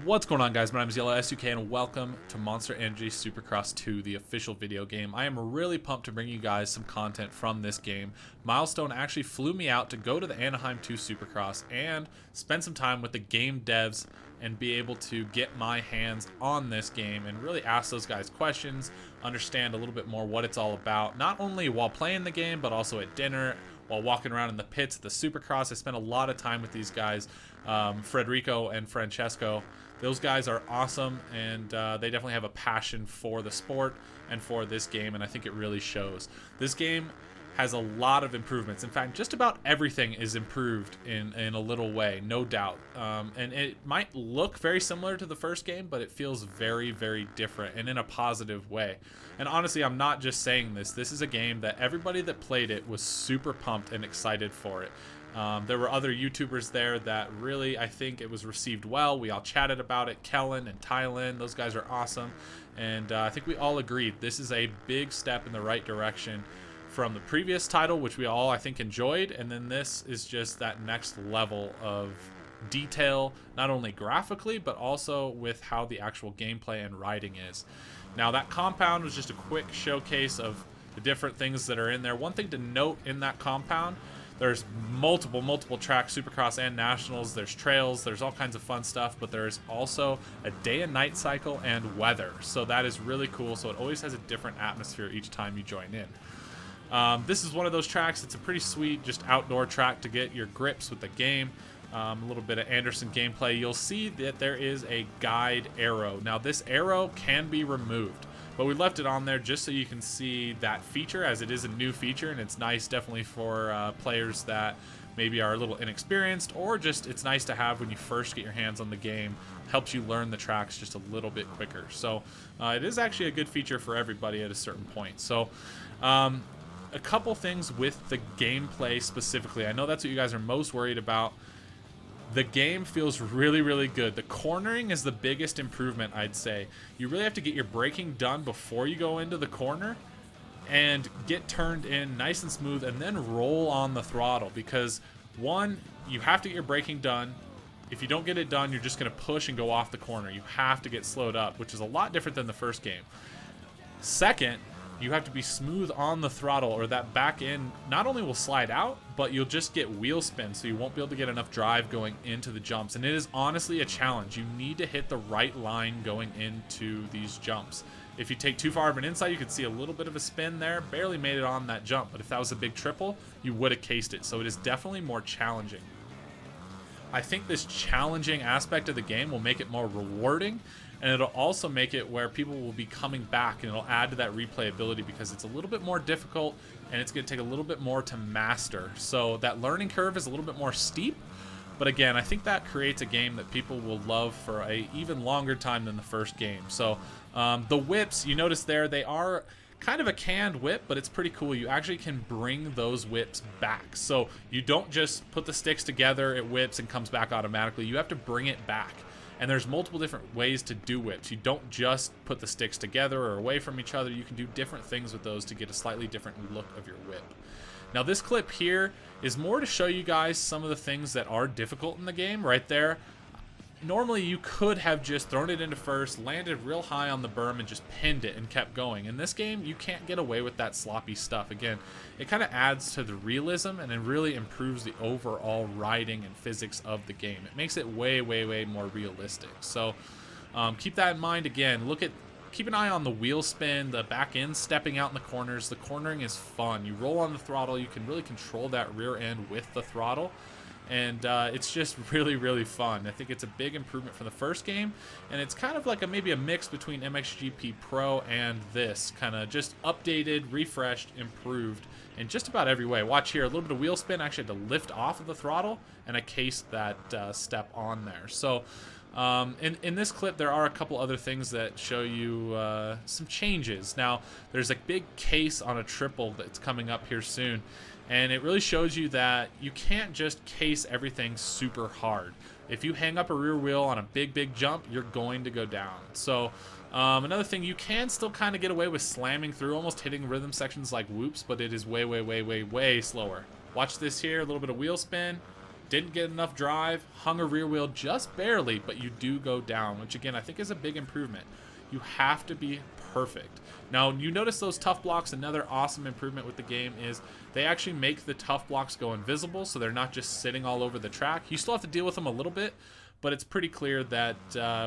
What's going on, guys? My name is Yellow SUK and welcome to Monster Energy Supercross 2, the official video game. I am really pumped to bring you guys some content from this game. Milestone actually flew me out to go to the Anaheim 2 Supercross and spend some time with the game devs and be able to get my hands on this game and really ask those guys questions, understand a little bit more what it's all about, not only while playing the game, but also at dinner, while walking around in the pits at the Supercross. I spent a lot of time with these guys, Federico and Francesco. Those guys are awesome, and they definitely have a passion for the sport and for this game, and I think it really shows. This game has a lot of improvements. In fact, just about everything is improved in a little way, no doubt. And it might look very similar to the first game, but it feels very, very different and in a positive way. And honestly, I'm not just saying this. This is a game that everybody that played it was super pumped and excited for it. There were other YouTubers there that really, I think it was received well. We all chatted about it. Kellen and Tylen, those guys are awesome. And I think we all agreed this is a big step in the right direction from the previous title, which we all, I think, enjoyed. And then this is just that next level of detail, not only graphically, but also with how the actual gameplay and riding is. Now, that compound was just a quick showcase of the different things that are in there. One thing to note in that compound, there's multiple tracks, Supercross and Nationals. There's trails, there's all kinds of fun stuff, but there's also a day and night cycle and weather. So that is really cool. So it always has a different atmosphere each time you join in. This is one of those tracks. It's a pretty sweet, just outdoor track to get your grips with the game. A little bit of Anderson gameplay. You'll see that there is a guide arrow. Now, this arrow can be removed, but we left it on there just so you can see that feature, as it is a new feature, and it's nice definitely for players that maybe are a little inexperienced, or just it's nice to have when you first get your hands on the game. Helps you learn the tracks just a little bit quicker. So it is actually a good feature for everybody at a certain point. So a couple things with the gameplay specifically. I know that's what you guys are most worried about. The game feels really, really good. The cornering is the biggest improvement, I'd say. You really have to get your braking done before you go into the corner and get turned in nice and smooth and then roll on the throttle, because one, you have to get your braking done. If you don't get it done, you're just going to push and go off the corner. You have to get slowed up, which is a lot different than the first game. Second, you have to be smooth on the throttle, or that back end not only will slide out, but you'll just get wheel spin, so you won't be able to get enough drive going into the jumps. And it is honestly a challenge. You need to hit the right line going into these jumps. If you take too far of an inside, you can see a little bit of a spin there. Barely made it on that jump, but if that was a big triple, you would have cased it. So it is definitely more challenging. I think this challenging aspect of the game will make it more rewarding, and it'll also make it where people will be coming back, and it'll add to that replayability because it's a little bit more difficult and it's going to take a little bit more to master. So that learning curve is a little bit more steep, but again, I think that creates a game that people will love for a even longer time than the first game. So the whips, you notice there, they are kind of a canned whip, but it's pretty cool. You actually can bring those whips back. So you don't just put the sticks together, it whips and comes back automatically. You have to bring it back. And there's multiple different ways to do whips. You don't just put the sticks together or away from each other. You can do different things with those to get a slightly different look of your whip. Now, this clip here is more to show you guys some of the things that are difficult in the game right there. Normally, you could have just thrown it into first, landed real high on the berm, and just pinned it and kept going. In this game, you can't get away with that sloppy stuff. Again, it kind of adds to the realism, and it really improves the overall riding and physics of the game. It makes it way, way, way more realistic. So keep that in mind. Again, keep an eye on the wheel spin, the back end stepping out in the corners. The cornering is fun. You roll on the throttle. You can really control that rear end with the throttle. And it's just really, really fun. I think it's a big improvement from the first game, and it's kind of like maybe a mix between MXGP Pro and this, kind of just updated, refreshed, improved in just about every way. Watch here, a little bit of wheel spin. I actually had to lift off of the throttle, and I cased that step on there. So in this clip, there are a couple other things that show you some changes. Now, there's a big case on a triple that's coming up here soon, and it really shows you that you can't just case everything super hard. If you hang up a rear wheel on a big jump, you're going to go down. So another thing, you can still kind of get away with slamming through, almost hitting rhythm sections like whoops, but it is way, way, way, way, way slower. Watch this here, a little bit of wheel spin, Didn't get enough drive, hung a rear wheel just barely, but you do go down, which again I think is a big improvement. You have to be perfect. Now you notice those tough blocks. Another awesome improvement with the game is they actually make the tough blocks go invisible, so they're not just sitting all over the track. You still have to deal with them a little bit, but it's pretty clear that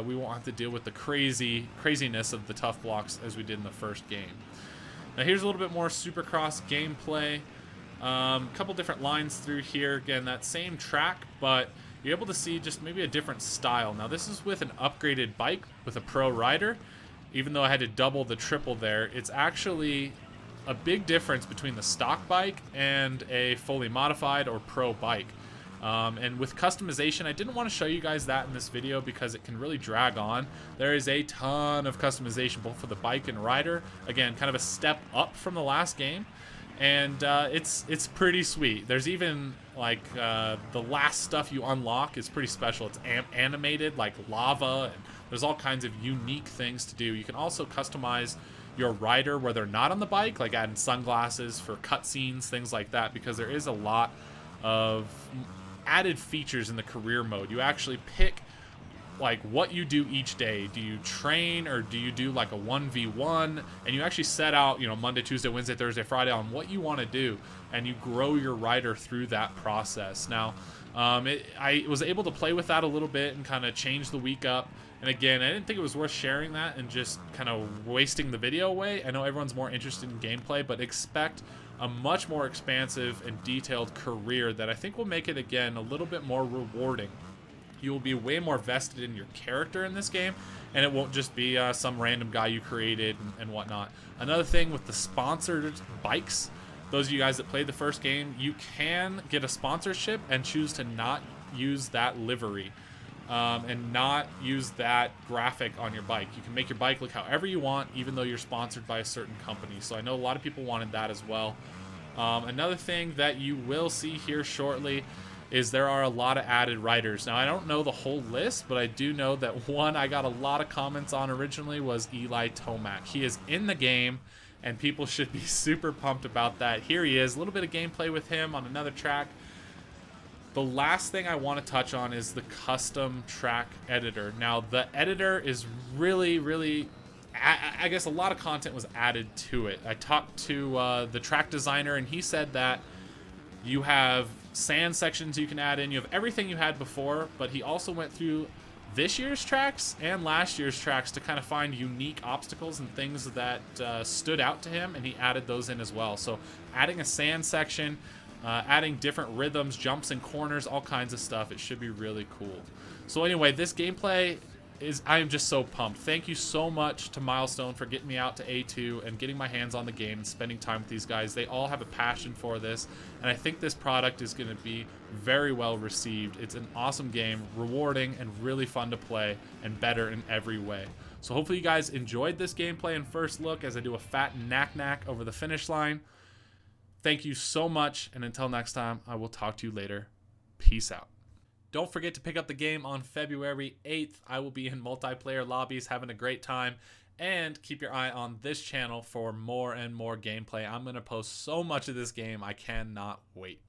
we won't have to deal with the craziness of the tough blocks as we did in the first game. Now here's a little bit more Supercross gameplay. Couple different lines through here. Again, that same track, but you're able to see just maybe a different style. Now this is with an upgraded bike with a pro rider. Even though I had to double the triple there, it's actually a big difference between the stock bike and a fully modified or pro bike. And with customization, I didn't want to show you guys that in this video because it can really drag on. There is a ton of customization both for the bike and rider. Again, kind of a step up from the last game. And it's pretty sweet. There's even like the last stuff you unlock is pretty special. It's animated like lava, and there's all kinds of unique things to do. You can also customize your rider where they're not on the bike, like adding sunglasses for cutscenes, things like that, because there is a lot of added features in the career mode. You actually pick like what you do each day. Do you train or do you do like a 1v1? And you actually set out, you know, Monday, Tuesday, Wednesday, Thursday, Friday on what you want to do, and you grow your rider through that process. Now, I was able to play with that a little bit and kind of change the week up. And again, I didn't think it was worth sharing that and just kind of wasting the video away. I know everyone's more interested in gameplay, but expect a much more expansive and detailed career that I think will make it, again, a little bit more rewarding. You will be way more vested in your character in this game, and it won't just be some random guy you created and whatnot. Another thing with the sponsored bikes, those of you guys that played the first game, you can get a sponsorship and choose to not use that livery and not use that graphic on your bike. You can make your bike look however you want, even though you're sponsored by a certain company. So I know a lot of people wanted that as well. Another thing that you will see here shortly is there are a lot of added riders. Now, I don't know the whole list, but I do know that one I got a lot of comments on originally was Eli Tomac. He is in the game, and people should be super pumped about that. Here he is, a little bit of gameplay with him on another track. The last thing I want to touch on is the custom track editor. Now, the editor is really, I guess a lot of content was added to it. I talked to the track designer, and he said that you have sand sections you can add in. You have everything you had before, but he also went through this year's tracks and last year's tracks to kind of find unique obstacles and things that stood out to him, and he added those in as well. So adding a sand section, adding different rhythms, jumps and corners, all kinds of stuff. It should be really cool. So anyway, this gameplay I am just so pumped. Thank you so much to Milestone for getting me out to A2 and getting my hands on the game and spending time with these guys. They all have a passion for this, and I think this product is going to be very well received. It's an awesome game, rewarding and really fun to play, and better in every way. So hopefully you guys enjoyed this gameplay and first look as I do a fat knack over the finish line. Thank you so much, and until next time, I will talk to you later. Peace out. Don't forget to pick up the game on February 8th. I will be in multiplayer lobbies having a great time. And keep your eye on this channel for more and more gameplay. I'm going to post so much of this game, I cannot wait.